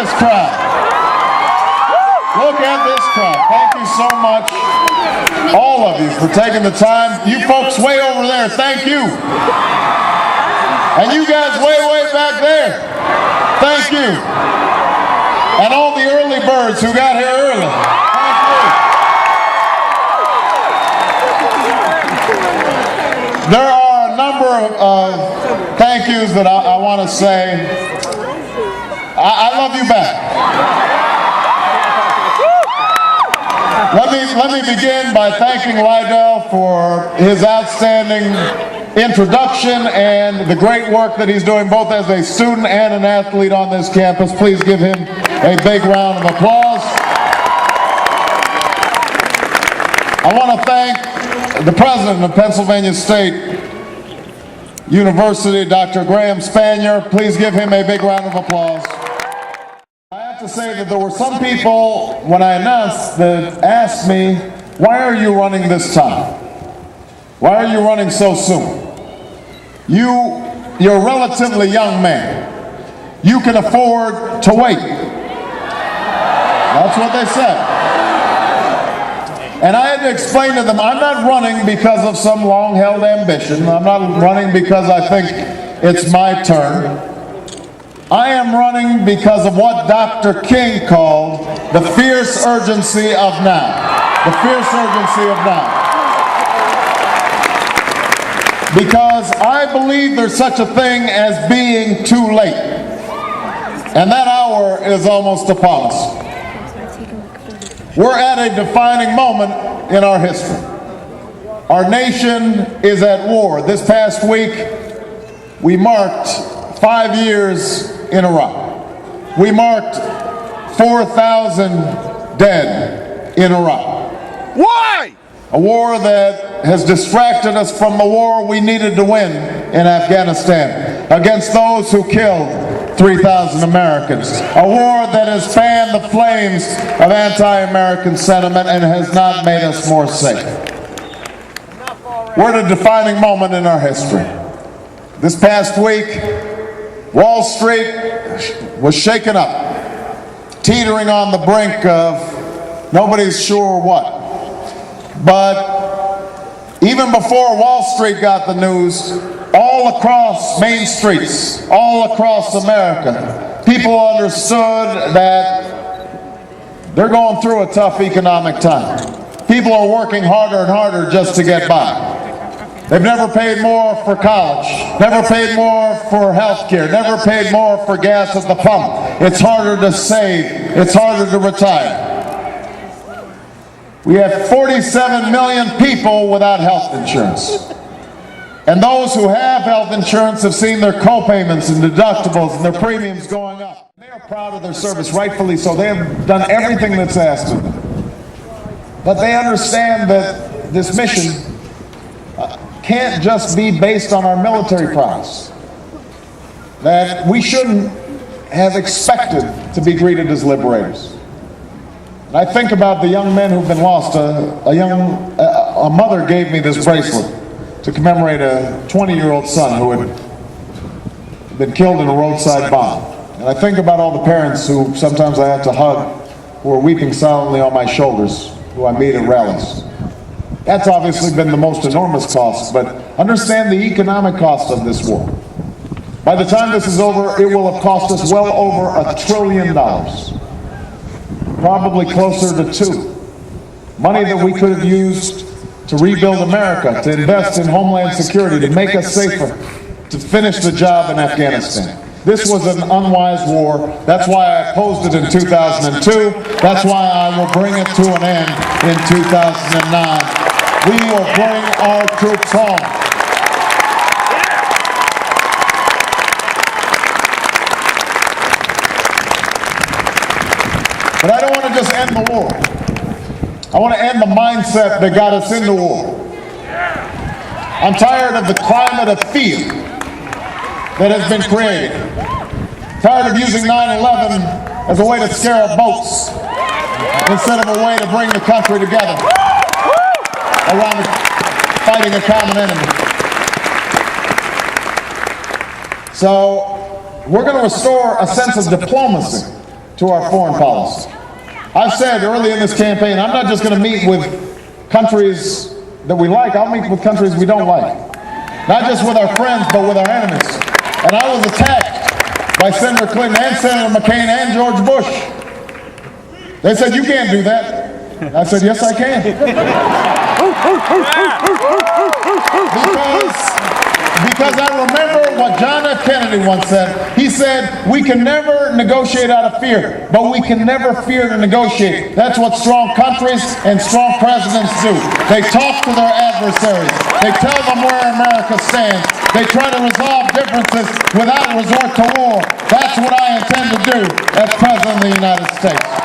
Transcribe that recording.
this crowd. Look at this crowd. Thank you so much, all of you, for taking the time. You folks way over there, thank you. And you guys way back there, thank you. And all the early birds who got here early, thank you. There are a number of thank yous that I want to say. I love you back. Let me begin by thanking Lydell for his outstanding introduction and the great work that he's doing both as a student and an athlete on this campus. Please give him a big round of applause. I want to thank the president of Pennsylvania State University, Dr. Graham Spanier. Please give him a big round of applause. I have to say that there were some people, when I announced, that asked me, why are you running this time? Why are you running so soon? You're a relatively young man. You can afford to wait. That's what they said. And I had to explain to them, I'm not running because of some long-held ambition. I'm not running because I think it's my turn. I am running because of what Dr. King called the fierce urgency of now. The fierce urgency of now. Because I believe there's such a thing as being too late. And that hour is almost upon us. We're at a defining moment in our history. Our nation is at war. This past week, we marked 5 years in Iraq. We marked 4,000 dead in Iraq. Why? A war that has distracted us from the war we needed to win in Afghanistan against those who killed 3,000 Americans. A war that has fanned the flames of anti-American sentiment and has not made us more safe. We're at a defining moment in our history. This past week, Wall Street was shaken up, teetering on the brink of nobody's sure what. But even before Wall Street got the news, all across main streets, all across America, people understood that they're going through a tough economic time. People are working harder and harder just to get by. They've never paid more for college, never paid more for health care, never paid more for gas at the pump. It's harder to save, it's harder to retire. We have 47 million people without health insurance. And those who have health insurance have seen their co-payments and deductibles and their premiums going up. They are proud of their service, rightfully so. They have done everything that's asked of them. But they understand that this mission can't just be based on our military prowess. That we shouldn't have expected to be greeted as liberators. And I think about the young men who've been lost. A mother gave me this bracelet to commemorate a 20-year-old son who had been killed in a roadside bomb. And I think about all the parents who sometimes I have to hug, who are weeping silently on my shoulders, who I meet at rallies. That's obviously been the most enormous cost, but understand the economic cost of this war. By the time this is over, it will have cost us well over $1 trillion. Probably closer to 2. Money that we could have used to rebuild America, to invest in homeland security, to make us safer, to finish the job in Afghanistan. This was an unwise war. That's why I opposed it in 2002. That's why I will bring it to an end in 2009. We will bring our troops home. But I don't want to just end the war. I want to end the mindset that got us into war. I'm tired of the climate of fear that has been created. Tired of using 9/11 as a way to scare up boats instead of a way to bring the country together around fighting a common enemy. So we're going to restore a sense of diplomacy to our foreign policy. I've said early in this campaign, I'm not just going to meet with countries that we like, I'll meet with countries we don't like. Not just with our friends, but with our enemies. And I was attacked by Senator Clinton and Senator McCain and George Bush. They said, you can't do that. I said, yes, I can. Because I remember what John F. Kennedy once said. He said, we can never negotiate out of fear, but we can never fear to negotiate. That's what strong countries and strong presidents do. They talk to their adversaries. They tell them where America stands. They try to resolve differences without resort to war. That's what I intend to do as President of the United States.